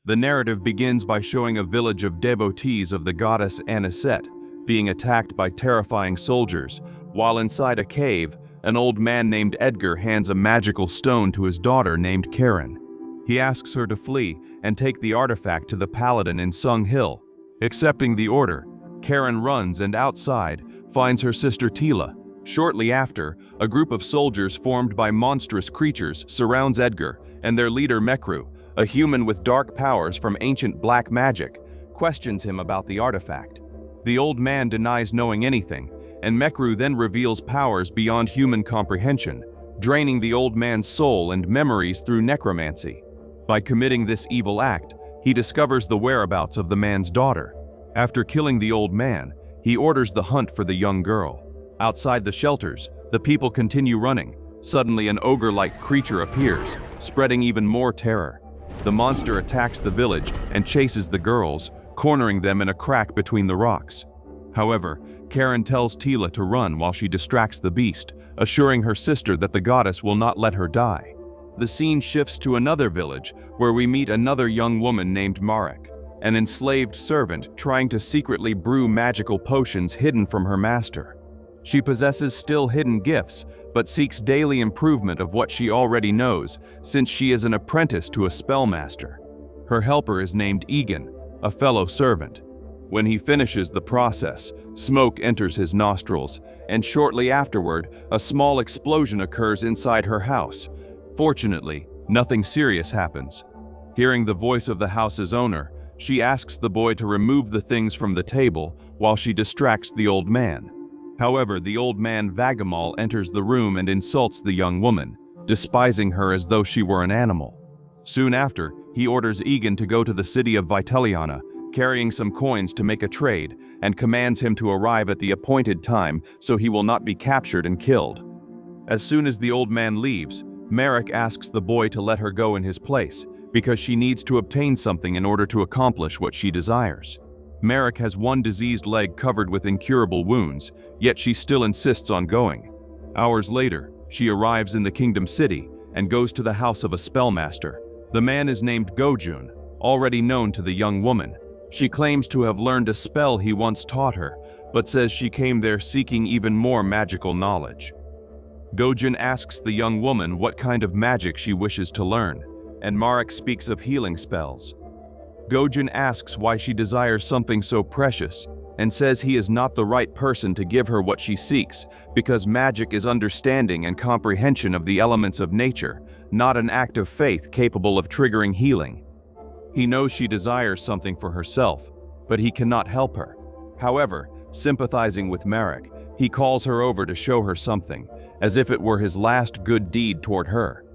The narrative begins by showing a village of devotees of the goddess Anisette being attacked by terrifying soldiers, while inside a cave, an old man named Edgar hands a magical stone to his daughter named Karen. He asks her to flee and take the artifact to the paladin in Sung Hill. Accepting the order, Karen runs and outside finds her sister Tila. Shortly after, a group of soldiers formed by monstrous creatures surrounds Edgar, and their leader Mekru, a human with dark powers from ancient black magic, questions him about the artifact. The old man denies knowing anything, and Mekru then reveals powers beyond human comprehension, draining the old man's soul and memories through necromancy. By committing this evil act, he discovers the whereabouts of the man's daughter. After killing the old man, he orders the hunt for the young girl. Outside the shelters, the people continue running. Suddenly, an ogre-like creature appears, spreading even more terror. The monster attacks the village and chases the girls, cornering them in a crack between the rocks. However, Karen tells Tila to run while she distracts the beast, assuring her sister that the goddess will not let her die. The scene shifts to another village, where we meet another young woman named Marek, an enslaved servant trying to secretly brew magical potions hidden from her master. She possesses still hidden gifts, but seeks daily improvement of what she already knows, since she is an apprentice to a spellmaster. Her helper is named Egan, a fellow servant. When he finishes the process, smoke enters his nostrils, and shortly afterward, a small explosion occurs inside her house. Fortunately, nothing serious happens. Hearing the voice of the house's owner, she asks the boy to remove the things from the table while she distracts the old man. However, the old man Vagamal enters the room and insults the young woman, despising her as though she were an animal. Soon after, he orders Egan to go to the city of Vitaliana, carrying some coins to make a trade, and commands him to arrive at the appointed time so he will not be captured and killed. As soon as the old man leaves, Marek asks the boy to let her go in his place, because she needs to obtain something in order to accomplish what she desires. Marek has one diseased leg covered with incurable wounds, yet she still insists on going. Hours later, she arrives in the Kingdom City and goes to the house of a spellmaster. The man is named Gojun, already known to the young woman. She claims to have learned a spell he once taught her, but says she came there seeking even more magical knowledge. Gojun asks the young woman what kind of magic she wishes to learn, and Marek speaks of healing spells. Gojun asks why she desires something so precious, and says he is not the right person to give her what she seeks, because magic is understanding and comprehension of the elements of nature, not an act of faith capable of triggering healing. He knows she desires something for herself, but he cannot help her. However, sympathizing with Marek, he calls her over to show her something, as if it were his last good deed toward her.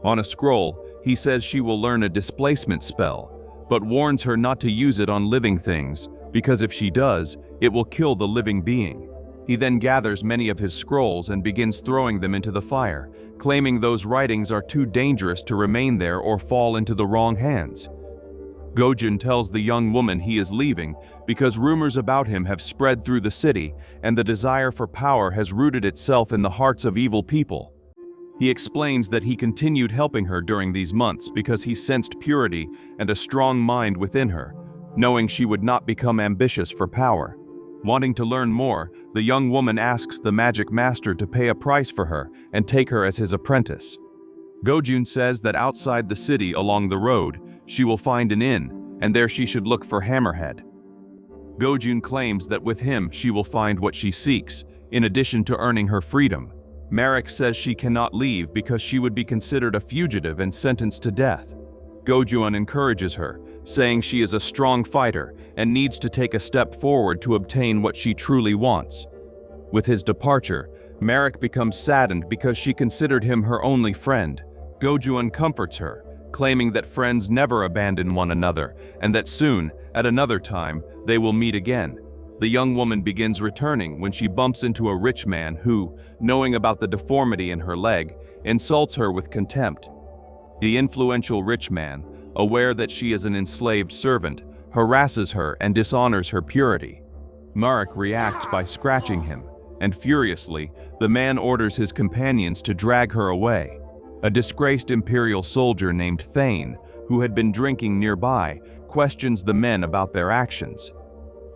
On a scroll, he says she will learn a displacement spell, but warns her not to use it on living things, because if she does, it will kill the living being. He then gathers many of his scrolls and begins throwing them into the fire, claiming those writings are too dangerous to remain there or fall into the wrong hands. Gojun tells the young woman he is leaving because rumors about him have spread through the city and the desire for power has rooted itself in the hearts of evil people. He explains that he continued helping her during these months because he sensed purity and a strong mind within her, knowing she would not become ambitious for power. Wanting to learn more, the young woman asks the magic master to pay a price for her and take her as his apprentice. Gojun says that outside the city along the road, she will find an inn, and there she should look for Hammerhead. Gojun claims that with him she will find what she seeks, in addition to earning her freedom. Marek says she cannot leave because she would be considered a fugitive and sentenced to death. Gojun encourages her, saying she is a strong fighter and needs to take a step forward to obtain what she truly wants. With his departure, Marek becomes saddened because she considered him her only friend. Gojun comforts her, claiming that friends never abandon one another and that soon, at another time, they will meet again. The young woman begins returning when she bumps into a rich man who, knowing about the deformity in her leg, insults her with contempt. The influential rich man, aware that she is an enslaved servant, harasses her and dishonors her purity. Marek reacts by scratching him, and furiously, the man orders his companions to drag her away. A disgraced imperial soldier named Thane, who had been drinking nearby, questions the men about their actions.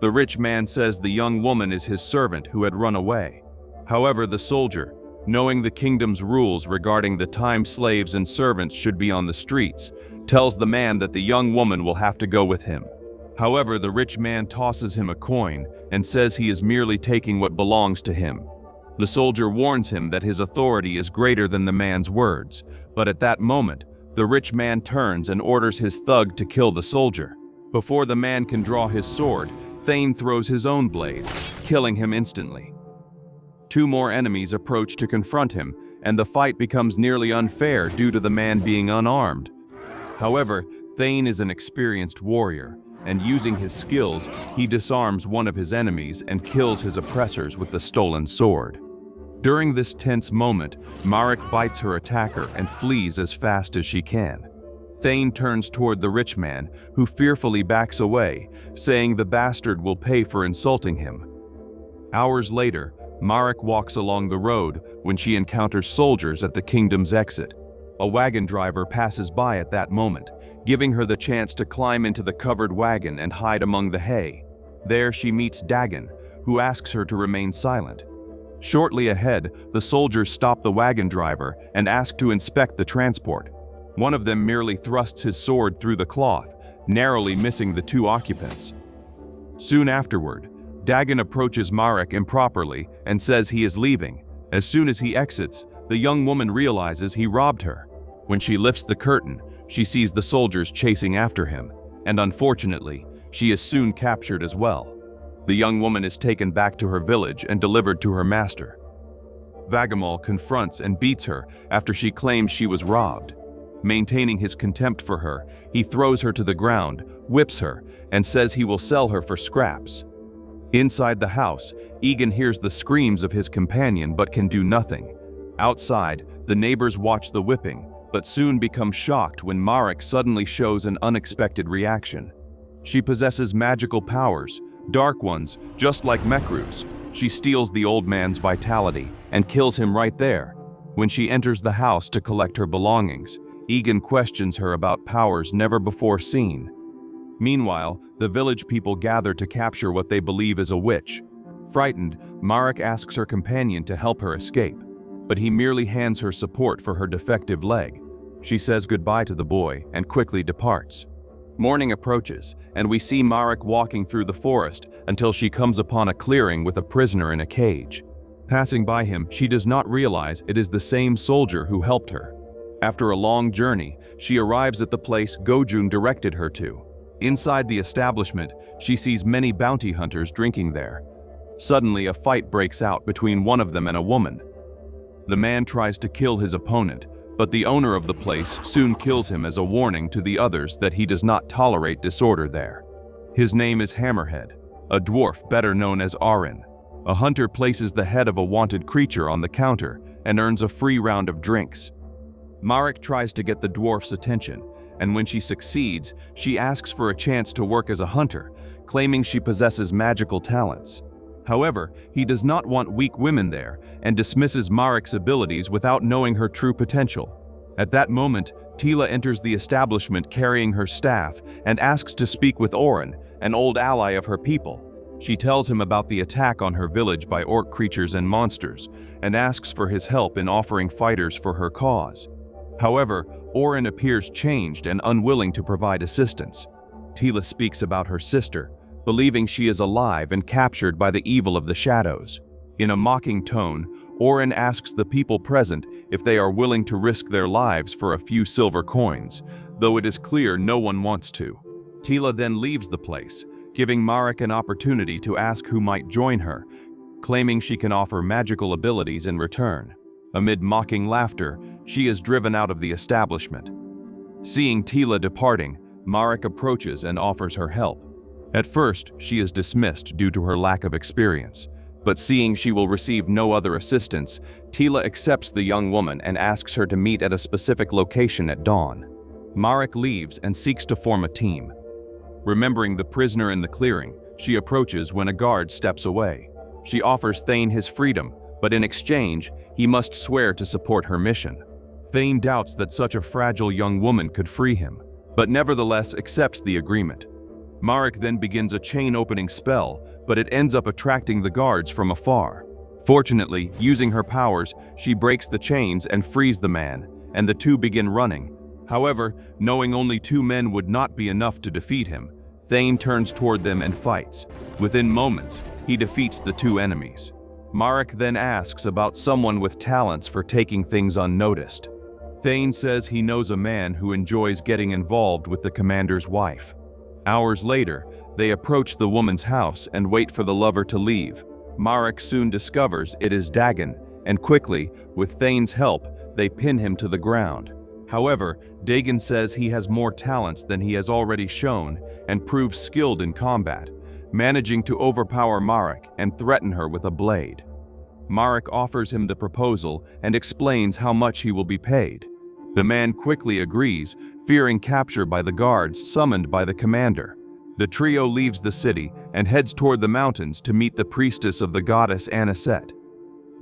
The rich man says the young woman is his servant who had run away. However, the soldier, knowing the kingdom's rules regarding the time slaves and servants should be on the streets, tells the man that the young woman will have to go with him. However, the rich man tosses him a coin and says he is merely taking what belongs to him. The soldier warns him that his authority is greater than the man's words, but at that moment, the rich man turns and orders his thug to kill the soldier. Before the man can draw his sword, Thane throws his own blade, killing him instantly. Two more enemies approach to confront him, and the fight becomes nearly unfair due to the man being unarmed. However, Thane is an experienced warrior, and using his skills, he disarms one of his enemies and kills his oppressors with the stolen sword. During this tense moment, Marek bites her attacker and flees as fast as she can. Thane turns toward the rich man, who fearfully backs away, saying the bastard will pay for insulting him. Hours later, Marek walks along the road when she encounters soldiers at the kingdom's exit. A wagon driver passes by at that moment, giving her the chance to climb into the covered wagon and hide among the hay. There she meets Dagon, who asks her to remain silent. Shortly ahead, the soldiers stop the wagon driver and ask to inspect the transport. One of them merely thrusts his sword through the cloth, narrowly missing the two occupants. Soon afterward, Dagon approaches Marek improperly and says he is leaving. As soon as he exits, the young woman realizes he robbed her. When she lifts the curtain, she sees the soldiers chasing after him, and unfortunately, she is soon captured as well. The young woman is taken back to her village and delivered to her master. Vagamal confronts and beats her after she claims she was robbed. Maintaining his contempt for her, he throws her to the ground, whips her, and says he will sell her for scraps. Inside the house, Egan hears the screams of his companion but can do nothing. Outside, the neighbors watch the whipping, but soon become shocked when Marek suddenly shows an unexpected reaction. She possesses magical powers, dark ones, just like Mekru's. She steals the old man's vitality and kills him right there. When she enters the house to collect her belongings, Egan questions her about powers never before seen. Meanwhile, the village people gather to capture what they believe is a witch. Frightened, Marek asks her companion to help her escape, but he merely hands her support for her defective leg. She says goodbye to the boy and quickly departs. Morning approaches, and we see Marek walking through the forest until she comes upon a clearing with a prisoner in a cage. Passing by him, she does not realize it is the same soldier who helped her. After a long journey, she arrives at the place Gojun directed her to. Inside the establishment, she sees many bounty hunters drinking there. Suddenly, a fight breaks out between one of them and a woman. The man tries to kill his opponent, but the owner of the place soon kills him as a warning to the others that he does not tolerate disorder there. His name is Hammerhead, a dwarf better known as Arin. A hunter places the head of a wanted creature on the counter and earns a free round of drinks. Marek tries to get the dwarf's attention, and when she succeeds, she asks for a chance to work as a hunter, claiming she possesses magical talents. However, he does not want weak women there and dismisses Marek's abilities without knowing her true potential. At that moment, Tila enters the establishment carrying her staff and asks to speak with Orin, an old ally of her people. She tells him about the attack on her village by orc creatures and monsters, and asks for his help in offering fighters for her cause. However, Orin appears changed and unwilling to provide assistance. Tila speaks about her sister, believing she is alive and captured by the evil of the shadows. In a mocking tone, Orin asks the people present if they are willing to risk their lives for a few silver coins, though it is clear no one wants to. Tila then leaves the place, giving Marek an opportunity to ask who might join her, claiming she can offer magical abilities in return. Amid mocking laughter, she is driven out of the establishment. Seeing Tila departing, Marek approaches and offers her help. At first, she is dismissed due to her lack of experience, but seeing she will receive no other assistance, Tila accepts the young woman and asks her to meet at a specific location at dawn. Marek leaves and seeks to form a team. Remembering the prisoner in the clearing, she approaches when a guard steps away. She offers Thane his freedom, but in exchange, he must swear to support her mission. Thane doubts that such a fragile young woman could free him, but nevertheless accepts the agreement. Marek then begins a chain-opening spell, but it ends up attracting the guards from afar. Fortunately, using her powers, she breaks the chains and frees the man, and the two begin running. However, knowing only 2 men would not be enough to defeat him, Thane turns toward them and fights. Within moments, he defeats the 2 enemies. Marek then asks about someone with talents for taking things unnoticed. Thane says he knows a man who enjoys getting involved with the commander's wife. Hours later, they approach the woman's house and wait for the lover to leave. Marek soon discovers it is Dagon, and quickly, with Thane's help, they pin him to the ground. However, Dagon says he has more talents than he has already shown and proves skilled in combat, managing to overpower Marek and threaten her with a blade. Marek offers him the proposal and explains how much he will be paid. The man quickly agrees, fearing capture by the guards summoned by the commander. The trio leaves the city and heads toward the mountains to meet the priestess of the goddess Aniset.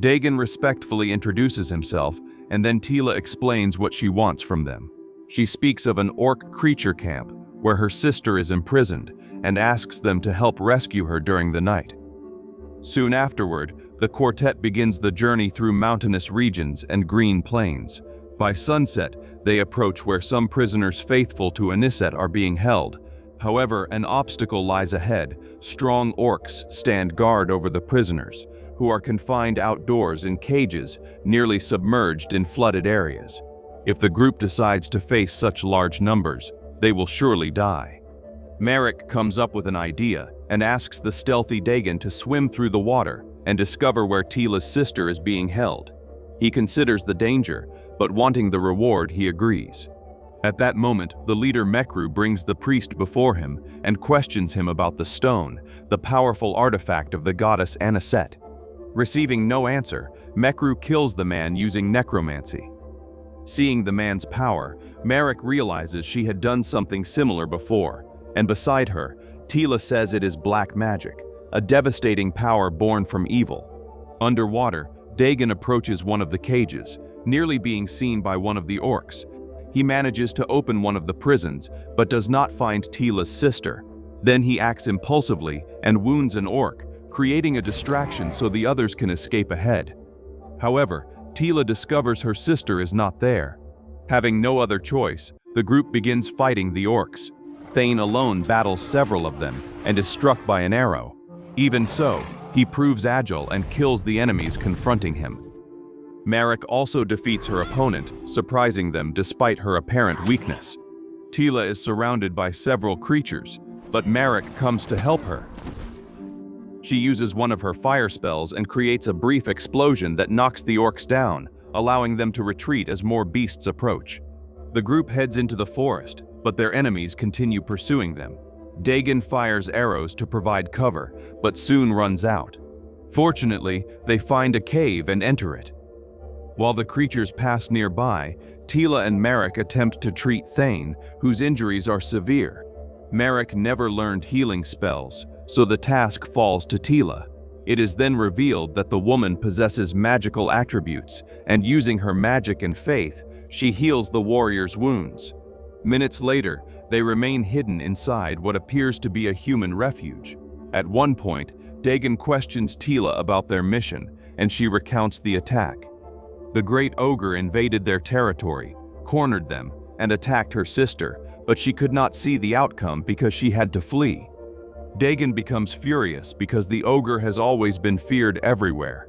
Dagon respectfully introduces himself, and then Tila explains what she wants from them. She speaks of an orc creature camp where her sister is imprisoned and asks them to help rescue her during the night. Soon afterward, the quartet begins the journey through mountainous regions and green plains. By sunset, they approach where some prisoners faithful to Aniset are being held. However, an obstacle lies ahead. Strong orcs stand guard over the prisoners, who are confined outdoors in cages, nearly submerged in flooded areas. If the group decides to face such large numbers, they will surely die. Marek comes up with an idea and asks the stealthy Dagon to swim through the water and discover where Tila's sister is being held. He considers the danger, but wanting the reward, he agrees. At that moment, the leader Mekru brings the priest before him and questions him about the stone, the powerful artifact of the goddess Aniset. Receiving no answer, Mekru kills the man using necromancy. Seeing the man's power, Marek realizes she had done something similar before, and beside her, Tila says it is black magic, a devastating power born from evil. Underwater, Dagon approaches one of the cages, nearly being seen by one of the orcs. He manages to open one of the prisons, but does not find Tila's sister. Then he acts impulsively and wounds an orc, creating a distraction so the others can escape ahead. However, Tila discovers her sister is not there. Having no other choice, the group begins fighting the orcs. Thane alone battles several of them and is struck by an arrow. Even so, he proves agile and kills the enemies confronting him. Marek also defeats her opponent, surprising them despite her apparent weakness. Tila is surrounded by several creatures, but Marek comes to help her. She uses one of her fire spells and creates a brief explosion that knocks the orcs down, allowing them to retreat as more beasts approach. The group heads into the forest, but their enemies continue pursuing them. Dagon fires arrows to provide cover, but soon runs out. Fortunately, they find a cave and enter it. While the creatures pass nearby, Tila and Marek attempt to treat Thane, whose injuries are severe. Marek never learned healing spells, so the task falls to Tila. It is then revealed that the woman possesses magical attributes, and using her magic and faith, she heals the warrior's wounds. Minutes later, they remain hidden inside what appears to be a human refuge. At one point, Dagon questions Tila about their mission, and she recounts the attack. The great ogre invaded their territory, cornered them, and attacked her sister, but she could not see the outcome because she had to flee. Dagon becomes furious because the ogre has always been feared everywhere.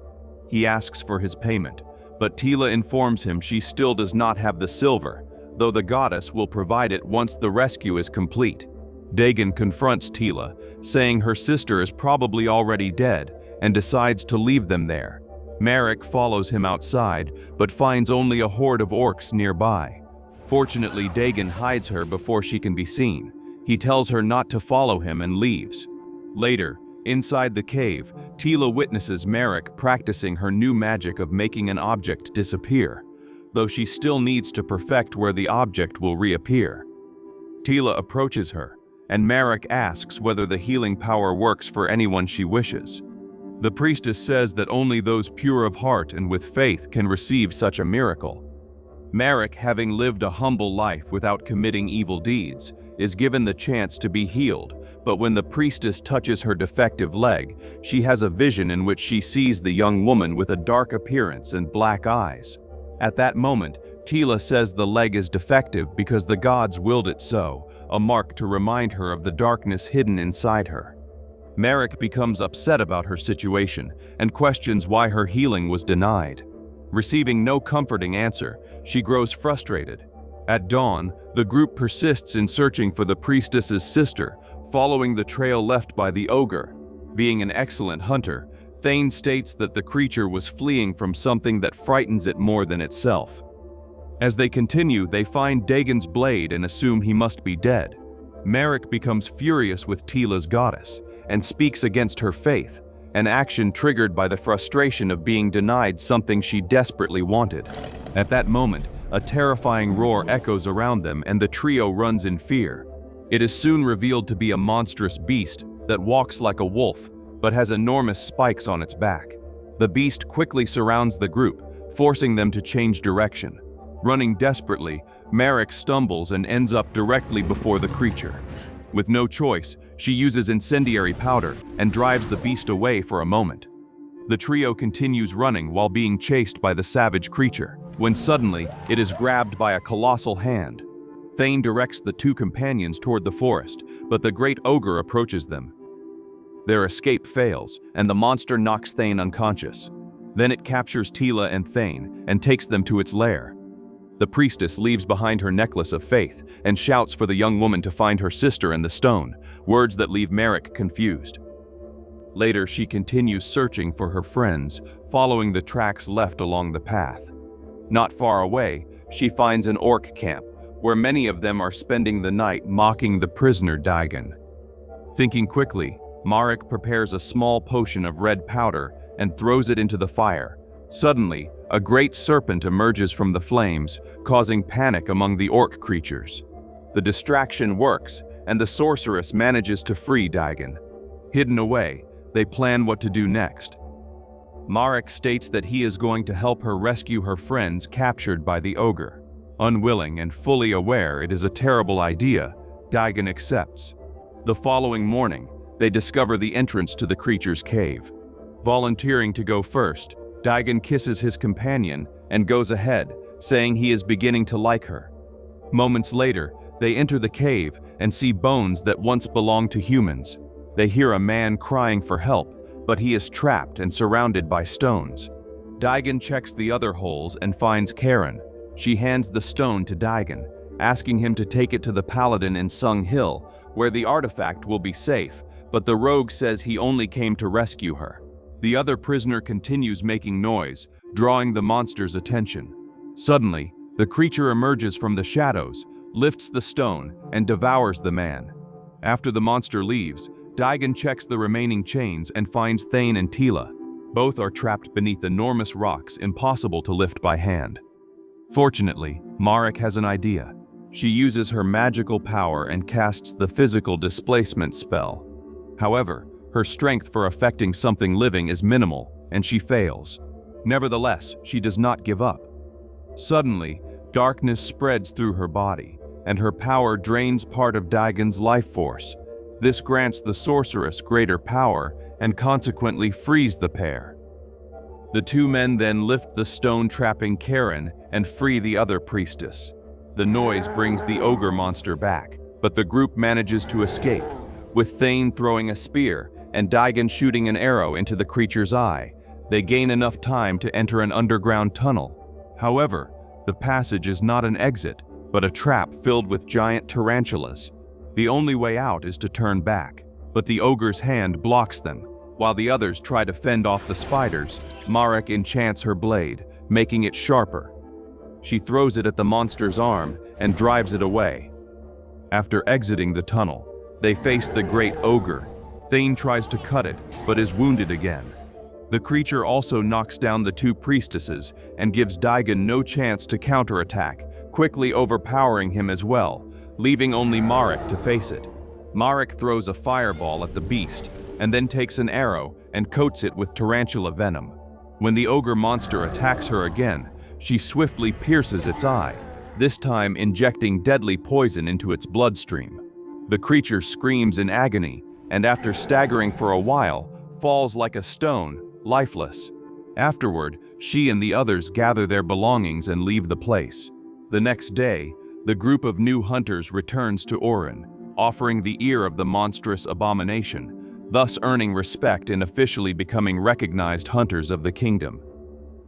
He asks for his payment, but Tila informs him she still does not have the silver, though the goddess will provide it once the rescue is complete. Dagon confronts Tila, saying her sister is probably already dead, and decides to leave them there. Marek follows him outside, but finds only a horde of orcs nearby. Fortunately, Dagon hides her before she can be seen. He tells her not to follow him and leaves. Later, inside the cave, Tila witnesses Marek practicing her new magic of making an object disappear, though she still needs to perfect where the object will reappear. Tila approaches her, and Marek asks whether the healing power works for anyone she wishes. The priestess says that only those pure of heart and with faith can receive such a miracle. Marek, having lived a humble life without committing evil deeds, is given the chance to be healed, but when the priestess touches her defective leg, she has a vision in which she sees the young woman with a dark appearance and black eyes. At that moment, Tila says the leg is defective because the gods willed it so, a mark to remind her of the darkness hidden inside her. Marek becomes upset about her situation and questions why her healing was denied. Receiving no comforting answer, she grows frustrated. At dawn, the group persists in searching for the priestess's sister, following the trail left by the ogre. Being an excellent hunter, Thane states that the creature was fleeing from something that frightens it more than itself. As they continue, they find Dagon's blade and assume he must be dead. Marek becomes furious with Tila's goddess and speaks against her faith, an action triggered by the frustration of being denied something she desperately wanted. At that moment, a terrifying roar echoes around them and the trio runs in fear. It is soon revealed to be a monstrous beast that walks like a wolf, but has enormous spikes on its back. The beast quickly surrounds the group, forcing them to change direction. Running desperately, Marek stumbles and ends up directly before the creature. With no choice, she uses incendiary powder and drives the beast away for a moment. The trio continues running while being chased by the savage creature, when suddenly it is grabbed by a colossal hand. Thane directs the two companions toward the forest, but the great ogre approaches them. Their escape fails, and the monster knocks Thane unconscious. Then it captures Tila and Thane and takes them to its lair. The priestess leaves behind her necklace of faith and shouts for the young woman to find her sister in the stone, words that leave Marek confused. Later, she continues searching for her friends, following the tracks left along the path. Not far away, she finds an orc camp, where many of them are spending the night mocking the prisoner Dagon. Thinking quickly, Marek prepares a small potion of red powder and throws it into the fire. Suddenly, a great serpent emerges from the flames, causing panic among the orc creatures. The distraction works, and the sorceress manages to free Dagon. Hidden away, they plan what to do next. Marek states that he is going to help her rescue her friends captured by the ogre. Unwilling and fully aware it is a terrible idea, Dagon accepts. The following morning, they discover the entrance to the creature's cave. Volunteering to go first, Dagon kisses his companion and goes ahead, saying he is beginning to like her. Moments later, they enter the cave and see bones that once belonged to humans. They hear a man crying for help, but he is trapped and surrounded by stones. Dagon checks the other holes and finds Karen. She hands the stone to Dagon, asking him to take it to the paladin in Sung Hill, where the artifact will be safe, but the rogue says he only came to rescue her. The other prisoner continues making noise, drawing the monster's attention. Suddenly, the creature emerges from the shadows, lifts the stone, and devours the man. After the monster leaves, Dagon checks the remaining chains and finds Thane and Tila. Both are trapped beneath enormous rocks impossible to lift by hand. Fortunately, Marek has an idea. She uses her magical power and casts the physical displacement spell. However, her strength for affecting something living is minimal, and she fails. Nevertheless, she does not give up. Suddenly, darkness spreads through her body, and her power drains part of Dagon's life force. This grants the sorceress greater power and consequently frees the pair. The two men then lift the stone trapping Karen and free the other priestess. The noise brings the ogre monster back, but the group manages to escape, with Thane throwing a spear and Dagon shooting an arrow into the creature's eye. They gain enough time to enter an underground tunnel. However, the passage is not an exit, but a trap filled with giant tarantulas. The only way out is to turn back, but the ogre's hand blocks them. While the others try to fend off the spiders, Marek enchants her blade, making it sharper. She throws it at the monster's arm and drives it away. After exiting the tunnel, they face the great ogre. Thane tries to cut it, but is wounded again. The creature also knocks down the two priestesses and gives Dagon no chance to counterattack, quickly overpowering him as well, leaving only Marek to face it. Marek throws a fireball at the beast, and then takes an arrow and coats it with tarantula venom. When the ogre monster attacks her again, she swiftly pierces its eye, this time injecting deadly poison into its bloodstream. The creature screams in agony, and after staggering for a while, falls like a stone, lifeless. Afterward, she and the others gather their belongings and leave the place. The next day, the group of new hunters returns to Orin, offering the ear of the monstrous abomination, thus earning respect and officially becoming recognized hunters of the kingdom.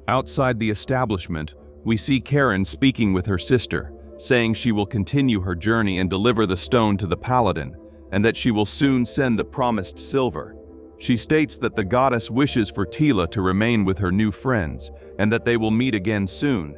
Outside the establishment, we see Karen speaking with her sister, saying she will continue her journey and deliver the stone to the paladin, and that she will soon send the promised silver. She states that the goddess wishes for Tila to remain with her new friends, and that they will meet again soon,